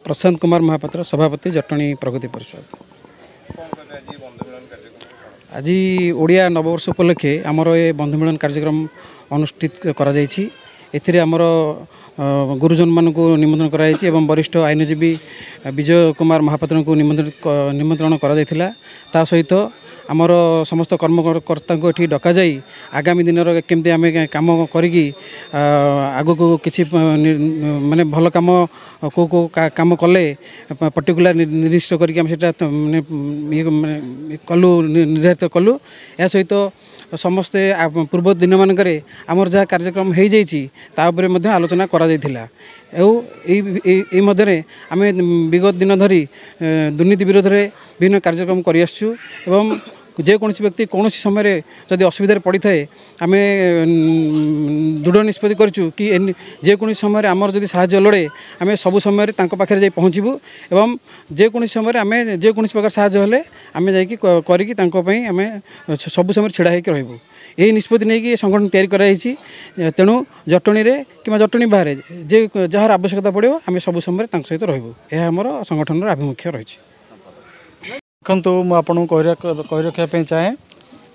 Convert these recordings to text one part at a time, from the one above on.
प्रशांत कुमार महापात्र सभापति जटणी प्रगति परिषद। आज ओडिया नववर्ष उपलक्षे आमर ए बंधुमिलन कार्यक्रम अनुष्ठित कर गुरुजन मान को निमंत्रण कराई एवं वरिष्ठ आईनजीवी विजय कुमार महापात्र को निमंत्रण करा सहित आमर समस्त कर्मकर्ता को ये डक जाई आगामी दिन केमती आम कम करी आग को किसी माने भल कम को कम कले पर्टिकुलर निर्दिष्ट करके कलु निर्धारित कलु या सहित समस्ते पूर्व दिन मानक आमर जहाँ कार्यक्रम हो जाए आलोचना करा आम विगत दिन धरी दुर्नीति विरोध में विभिन्न कार्यक्रम कर जेकोसी व्यक्ति कौन समय जदि असुविधा पड़ी थाए आम दृढ़ निष्पत्ति करूँ कि जेकोसी समय आमर जदि साहाय्य लड़े आम सब समय पाखे जाई पहुँचबू एवं जेकोसी समय आम जेकोसी प्रकार साहाय्य हेले आम जाकि आम सब समय छिड़ा होकर रहबू यही निष्पत्ति नहीं कि संगठन तैयारी कराई तेणु जटणी कि जटणी बाहर जे जार आवश्यकता पड़ो आम सब समय सहित रहबू यह आमर संगठन आभिमुख्य रही। देखो मुझे कही रखापी चाहे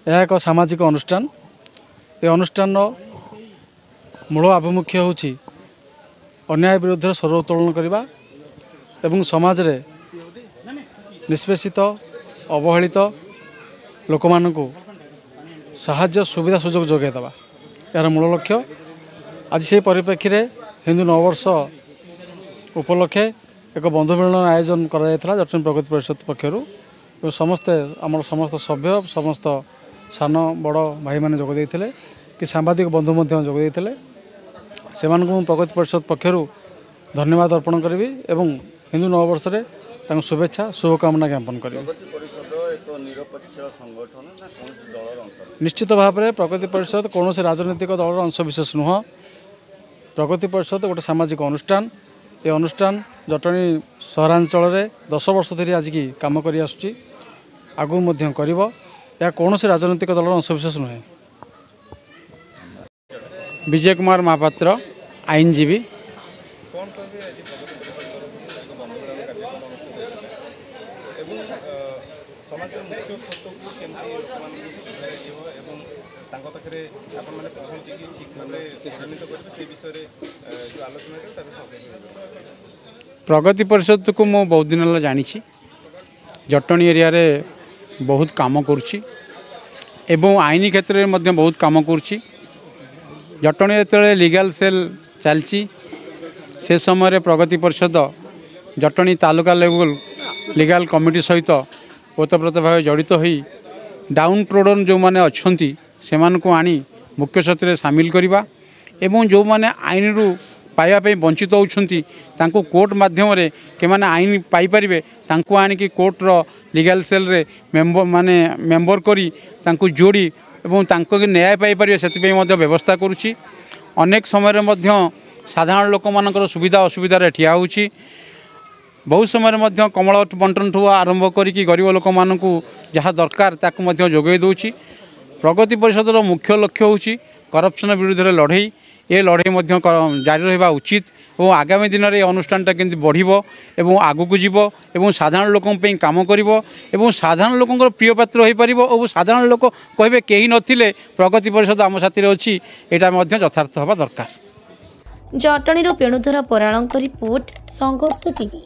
यह एक सामाजिक अनुष्ठान ये अनुष्ठान मूल आभिमुख्य होची अन्याय विरुद्ध स्वर उत्तोलन करने एवं समाज रे निष्पेषित अवहेलित लोक मानू साहाय्य सुविधा सुजोग जोगेदेवा यार मूल लक्ष्य। आज से परिप्रेक्षी में हिंदू नववर्ष उपलक्षे एक बंधु मिलन आयोजन करा जटणी प्रगति परिषद पक्षर समस्ते आम समस्त सभ्य समस्त सान बड़ भाई मैंने जोगदे कि सांबादिक बंधु जोगदे से प्रगति परिषद पक्षर धन्यवाद अर्पण करी एवं हिंदू नववर्ष में शुभेच्छा शुभकामना ज्ञापन करी। निश्चित भाव में प्रगति परिषद कौन से राजनीतिक दलर अंशविशेष नुह। प्रगति परिषद गोटे सामाजिक अनुष्ठान ये अनुष्ठान जटणी सहरांचल 10 वर्ष धरी आज की काम करी आसुची आगु मध्य करिवो या कौन से राजनीतिक दलर अंशविशेष नुहे। विजय कुमार महापात्र आईनजीवी प्रगति परिषद को मु बहुत दिन जानी जटणी एरिया रे बहुत काम करुच्ची एवं आईनी क्षेत्र में मध्य बहुत काम करुच्ची। जटणी जो लीगल सेल चलती से समय प्रगति परिषद Jatni taluka level legal committee सहित ओतप्रोत भाव जड़ित हो डाउन ट्रोडन जो मैंने अच्छा से आनी मुख्य सचिव सामिल करवा एवं जो मैंने आईन रु पाइबापी वंचित होती कोर्ट माध्यम के माने आईन पाइपर आनिकी कोर्टर लीगल सेल रे मेंबर माने मेंबर करी जोड़ी एवं न्याय पाइपर से व्यवस्था करुच्ची। अनेक समय साधारण लोक मान सुविधा असुविधा ठिया होची बहुत समय कमल बंटन ठू आरंभ करी गरीब लोक मानू जहाँ दरकार ताकू जोगे दूची। प्रगति परिषद मुख्य लक्ष्य होची करप्शन विरुद्ध लड़ई ये लड़ई जारी रहा उचित और आगामी दिन में अनुष्ठानटा केमती बढ़िबो एवं आगू जीव एवं साधारण लोकों पे काम करिवो एवं साधारण लोकंर प्रिय पात्र हो पारिबो और साधारण लोक कहे कहीं नथिले प्रगति परिषद आम साथी अच्छी यहाँ यथार्थ हवा दरकार। जटणी पेणुधर पराणक रिपोर्ट संघर्ष टीवी।